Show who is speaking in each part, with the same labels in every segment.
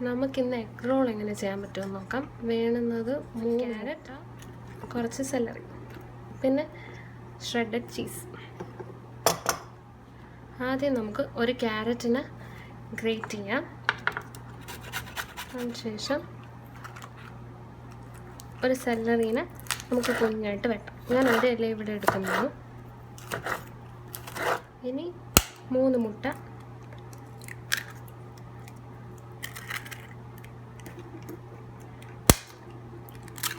Speaker 1: നമുക്കിന്ന് egg role എങ്ങനെ ചെയ്യാൻ പറ്റുമെന്ന് നോക്കാം. വേണ്ടുന്നത് 3 ക്യാരറ്റ്, കുറച്ച് സെലറി, പിന്നെ ഷ്രെഡഡ് ചീസ്. ആദ്യം നമുക്ക് ഒരു ക്യാരറ്റിനെ ഗ്രേറ്റ് ചെയ്യാം. അതിനുശേഷം ഒരു സെലറീനെ നമുക്ക് കുഞ്ഞായിട്ട് വെട്ടാം. ഞാൻ ഒരു ഇല ഇവിടെ എടുക്കുന്നത്. ഇനി 3 മുട്ട,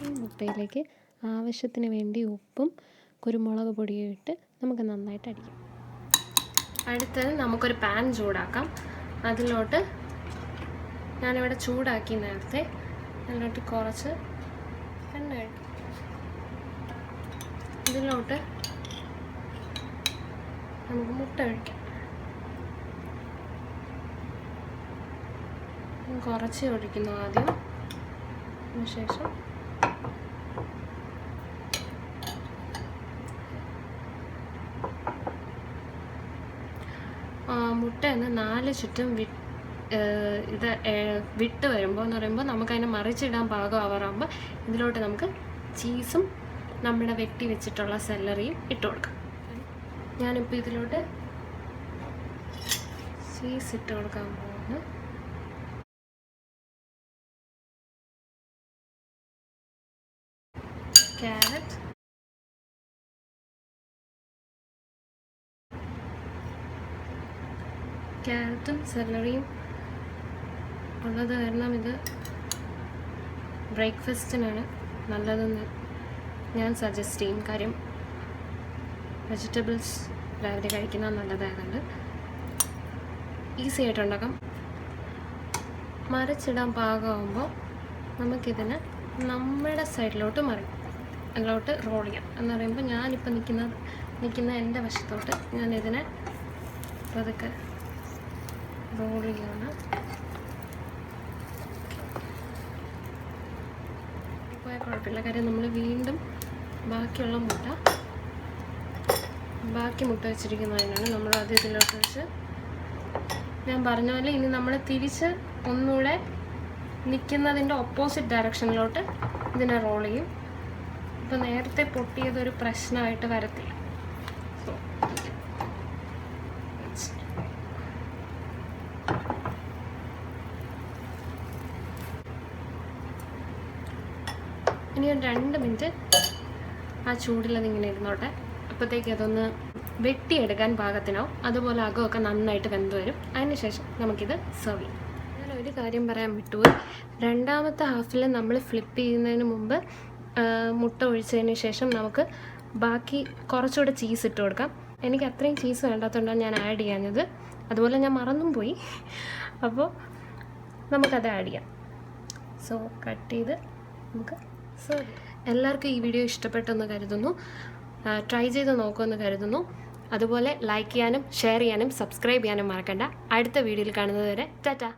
Speaker 1: ഈ മുട്ടയിലേക്ക് ആവശ്യത്തിന് വേണ്ടി ഉപ്പും കുരുമുളക് പൊടിയും ഇട്ട് നമുക്ക് നന്നായിട്ട് അടിക്കാം. അടുത്തത് നമുക്കൊരു പാൻ ചൂടാക്കാം. അതിലോട്ട് ഞാനിവിടെ ചൂടാക്കി നേരത്തെ അതിലോട്ട് കുറച്ച് എണ്ണ ഇട്ടു. ഇതിലോട്ട് നമുക്ക് മുട്ട ഒഴിക്കാം. കുറച്ച് ഒഴിക്കുന്നു ആദ്യം. അതിനുശേഷം മുട്ട എന്ന് 4 ചുറ്റും വിട്ട് വരുമ്പോൾ എന്ന് പറയുമ്പോൾ നമുക്കതിനെ മറിച്ചിടാൻ പാകമാവാറാകുമ്പോൾ ഇതിലോട്ട് നമുക്ക് ചീസും നമ്മുടെ വെട്ടി വെച്ചിട്ടുള്ള സെല്ലറിയും ഇട്ട് കൊടുക്കാം. ഞാനിപ്പോൾ ഇതിലോട്ട് ചീസ് ഇട്ട് കൊടുക്കാൻ പോകുന്നു. ക്യാരറ്റും സെലറിയും ഉള്ളത് കാരണം ഇത് ബ്രേക്ക്ഫാസ്റ്റിനാണ് നല്ലതെന്ന് ഞാൻ സജസ്റ്റ് ചെയ്യും. കാര്യം വെജിറ്റബിൾസ് രാവിലെ കഴിക്കുന്നത് നല്ലതായതുകൊണ്ട് ഈസി ആയിട്ട് ഉണ്ടാക്കാം. മറിച്ചിടാൻ പാകമാകുമ്പോൾ നമുക്കിതിനെ നമ്മുടെ സൈഡിലോട്ട് അതിലോട്ട് റോൾ ചെയ്യാം. എന്ന് പറയുമ്പോൾ ഞാനിപ്പോൾ നിൽക്കുന്ന എൻ്റെ വശത്തോട്ട് ഞാനിതിനെ പതുക്കെ റോൾ ചെയ്യാണ്. പോയാൽ കുഴപ്പമില്ല, കാര്യം നമ്മൾ വീണ്ടും ബാക്കി മുട്ട വെച്ചിരിക്കുന്നതിനാണ് നമ്മൾ അത് ഇതിലോട്ട് വെച്ച് ഞാൻ പറഞ്ഞ പോലെ ഇനി നമ്മൾ തിരിച്ച് ഒന്നുകൂടെ നിൽക്കുന്നതിൻ്റെ ഓപ്പോസിറ്റ് ഡയറക്ഷനിലോട്ട് ഇതിനെ റോൾ ചെയ്യും. ഇപ്പോൾ നേരത്തെ പൊട്ടിയതൊരു പ്രശ്നമായിട്ട് വരത്തില്ല. സോ ഇനി ഒരു 2 മിനിറ്റ് ആ ചൂടിലതിങ്ങനെ ഇരുന്നോട്ടെ. അപ്പോഴത്തേക്ക് അതൊന്ന് വെട്ടിയെടുക്കാൻ പാകത്തിനാവും. അതുപോലെ അകമൊക്കെ നന്നായിട്ട് വെന്ത് വരും. അതിനുശേഷം നമുക്കിത് സെർവ് ചെയ്യാം. ഞാനൊരു കാര്യം പറയാൻ വിട്ടുപോയി. രണ്ടാമത്തെ ഹാഫിൽ നമ്മൾ ഫ്ലിപ്പ് ചെയ്യുന്നതിന് മുമ്പ് മുട്ട ഒഴിച്ചതിന് ശേഷം നമുക്ക് ബാക്കി കുറച്ചുകൂടെ ചീസ് ഇട്ട് കൊടുക്കാം. എനിക്ക് അത്രയും ചീസ് വേണ്ടാത്തതുകൊണ്ടാണ് ഞാൻ ആഡ് ചെയ്യാഞ്ഞത്. അതുപോലെ ഞാൻ മറന്നും പോയി. അപ്പോൾ നമുക്കത് ആഡ് ചെയ്യാം. സോ കട്ട് ചെയ്ത് നമുക്ക് എല്ലാവർക്കും ഈ വീഡിയോ ഇഷ്ടപ്പെട്ടെന്ന് കരുതുന്നു. ട്രൈ ചെയ്ത് നോക്കുമെന്ന് കരുതുന്നു. അതുപോലെ ലൈക്ക് ചെയ്യാനും ഷെയർ ചെയ്യാനും സബ്സ്ക്രൈബ് ചെയ്യാനും മറക്കണ്ട. അടുത്ത വീഡിയോയിൽ കാണുന്നത് വരെ ടാറ്റാ.